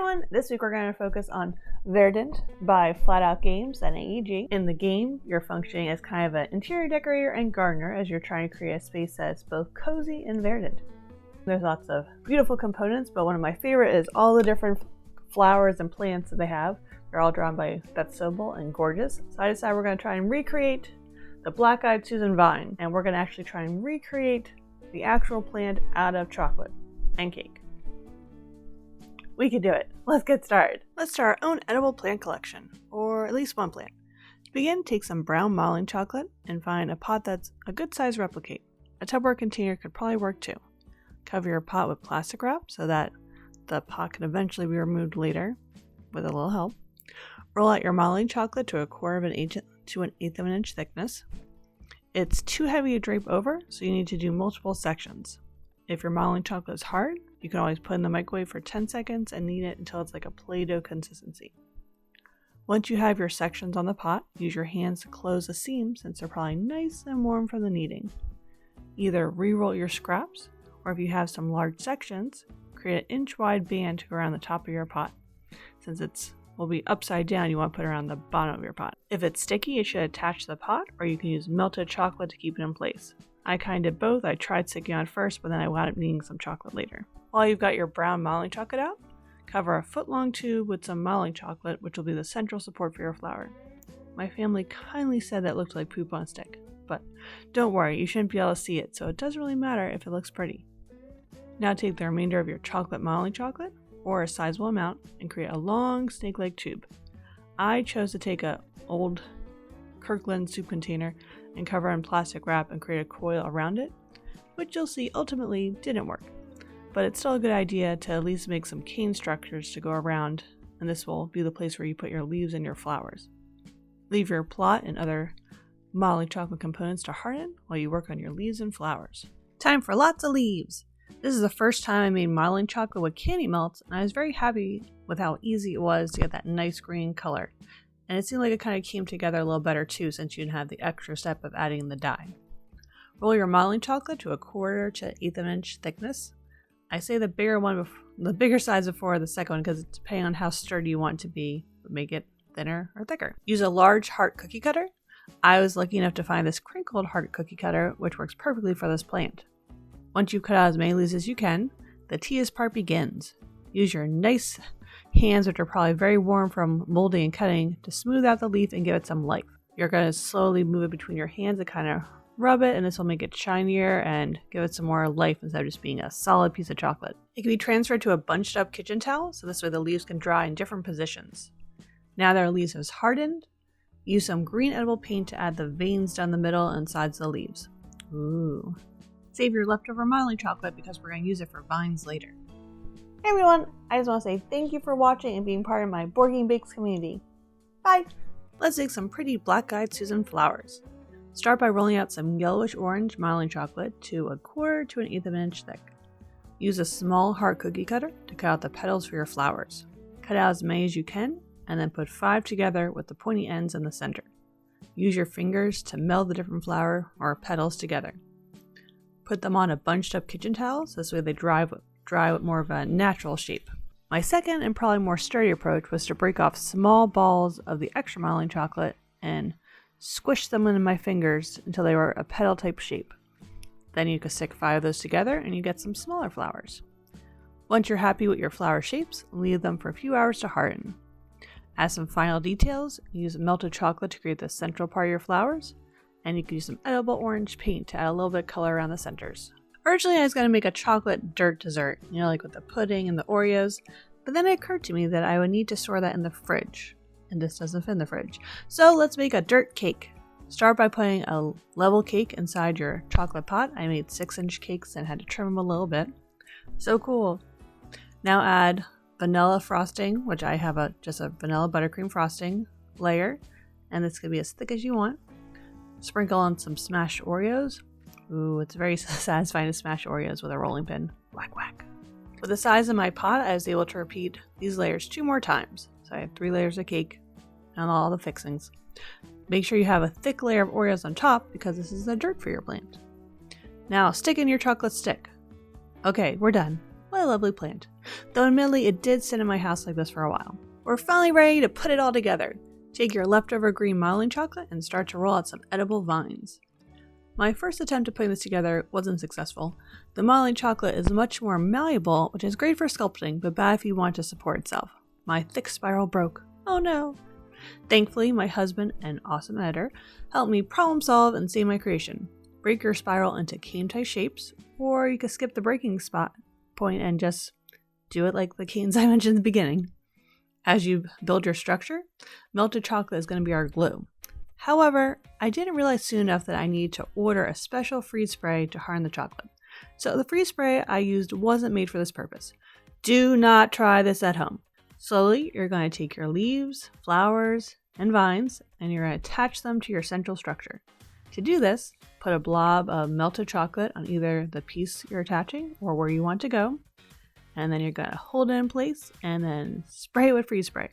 everyone, this week we're going to focus on Verdant by FlatOut Games and AEG. In the game, you're functioning as kind of an interior decorator and gardener as you're trying to create a space that's both cozy and verdant. There's lots of beautiful components, but one of my favorite is all the different flowers and plants that they have. They're all drawn by Beth Sobel and gorgeous. So I decided we're going to try and recreate the black-eyed Susan vine, and we're going to actually try and recreate the actual plant out of chocolate and cake. We can do it. Let's get started. Let's start our own edible plant collection, or at least one plant. To begin, take some brown modeling chocolate and find a pot that's a good size replicate. A Tupperware container could probably work too. Cover your pot with plastic wrap so that the pot can eventually be removed later with a little help. Roll out your modeling chocolate to 1/4 of an inch to 1/8 of an inch thickness. It's too heavy to drape over, so you need to do multiple sections. If your modeling chocolate is hard, you can always put it in the microwave for 10 seconds and knead it until it's like a Play-Doh consistency. Once you have your sections on the pot, use your hands to close the seams since they're probably nice and warm from the kneading. Either re-roll your scraps, or if you have some large sections, create an inch-wide band to go around the top of your pot. Since it will be upside down, you want to put it around the bottom of your pot. If it's sticky, it should attach to the pot, or you can use melted chocolate to keep it in place. I kind of did both. I tried sticking on first, but then I wound up needing some chocolate later. While you've got your brown modeling chocolate out, cover a foot-long tube with some modeling chocolate, which will be the central support for your flower. My family kindly said that looked like poop on a stick, but don't worry, you shouldn't be able to see it, so it doesn't really matter if it looks pretty. Now take the remainder of your chocolate modeling chocolate, or a sizable amount, and create a long snake-like tube. I chose to take an old Kirkland soup container and cover it in plastic wrap and create a coil around it, which you'll see ultimately didn't work. But it's still a good idea to at least make some cane structures to go around, and this will be the place where you put your leaves and your flowers. Leave your plot and other modeling chocolate components to harden while you work on your leaves and flowers. Time for lots of leaves! This is the first time I made modeling chocolate with candy melts, and I was very happy with how easy it was to get that nice green color. And it seemed like it kind of came together a little better too since you didn't have the extra step of adding the dye. Roll your modeling chocolate to 1/4 to 1/8 of an inch thickness. I say the bigger size before the second one because depending on how sturdy you want it to be, would make it thinner or thicker. Use a large heart cookie cutter. I was lucky enough to find this crinkled heart cookie cutter, which works perfectly for this plant. Once you've cut out as many leaves as you can, the tedious part begins. Use your nice hands, which are probably very warm from molding and cutting, to smooth out the leaf and give it some life. You're going to slowly move it between your hands and kind of rub it, and this will make it shinier and give it some more life instead of just being a solid piece of chocolate. It can be transferred to a bunched up kitchen towel, so this way the leaves can dry in different positions. Now that our leaves have hardened, use some green edible paint to add the veins down the middle and sides of the leaves. Ooh. Save your leftover modeling chocolate because we're going to use it for vines later. Hey everyone, I just want to say thank you for watching and being part of my Board Game Bakes community. Bye! Let's make some pretty black-eyed Susan flowers. Start by rolling out some yellowish orange modeling chocolate to 1/4 to 1/8 of an inch thick. Use a small heart cookie cutter to cut out the petals for your flowers. Cut out as many as you can, and then put 5 together with the pointy ends in the center. Use your fingers to meld the different flower or petals together. Put them on a bunched up kitchen towel, so this way they dry with more of a natural shape. My second and probably more sturdy approach was to break off small balls of the extra modeling chocolate and squish them into my fingers until they were a petal type shape. Then you can stick 5 of those together and you get some smaller flowers. Once you're happy with your flower shapes, leave them for a few hours to harden. Add some final details, use melted chocolate to create the central part of your flowers, and you can use some edible orange paint to add a little bit of color around the centers. Originally I was going to make a chocolate dirt dessert, like with the pudding and the Oreos, but then it occurred to me that I would need to store that in the fridge, and this doesn't fit in the fridge. So let's make a dirt cake. Start by putting a level cake inside your chocolate pot. I made 6-inch cakes and had to trim them a little bit. So cool. Now add vanilla frosting, which I have just a vanilla buttercream frosting layer, and this can be as thick as you want. Sprinkle on some smashed Oreos. Ooh, it's very satisfying to smash Oreos with a rolling pin. Whack whack. With the size of my pot, I was able to repeat these layers 2 more times. So I had 3 layers of cake and all the fixings. Make sure you have a thick layer of Oreos on top because this is the dirt for your plant. Now stick in your chocolate stick. Okay, we're done. What a lovely plant. Though admittedly it did sit in my house like this for a while. We're finally ready to put it all together. Take your leftover green modeling chocolate and start to roll out some edible vines. My first attempt at putting this together wasn't successful. The modeling chocolate is much more malleable, which is great for sculpting, but bad if you want to support itself. My thick spiral broke. Oh no. Thankfully, my husband, an awesome editor, helped me problem solve and save my creation. Break your spiral into cane-type shapes, or you could skip the breaking point and just do it like the canes I mentioned in the beginning. As you build your structure, melted chocolate is going to be our glue. However, I didn't realize soon enough that I needed to order a special freeze spray to harden the chocolate. So the freeze spray I used wasn't made for this purpose. Do not try this at home. Slowly, you're going to take your leaves, flowers, and vines, and you're going to attach them to your central structure. To do this, put a blob of melted chocolate on either the piece you're attaching or where you want to go, and then you're going to hold it in place and then spray it with freeze spray.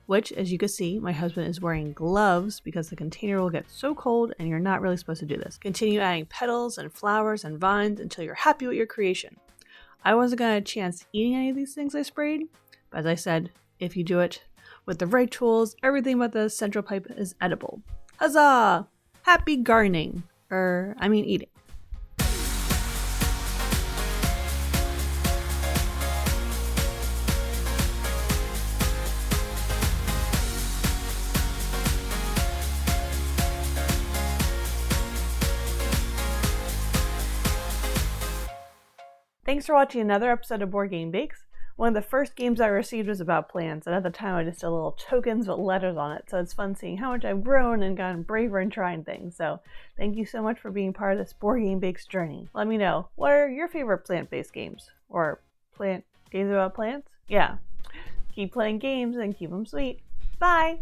Which, as you can see, my husband is wearing gloves because the container will get so cold and you're not really supposed to do this. Continue adding petals and flowers and vines until you're happy with your creation. I wasn't going to have a chance eating any of these things I sprayed, but as I said, if you do it with the right tools, everything but the central pipe is edible. Huzzah! Happy gardening! Eating. Thanks for watching another episode of Board Game Bakes. One of the first games I received was about plants, and at the time I just did little tokens with letters on it, so it's fun seeing how much I've grown and gotten braver in trying things. So thank you so much for being part of this Board Game Bakes journey. Let me know, what are your favorite plant-based games? Or games about plants? Yeah. Keep playing games and keep them sweet. Bye!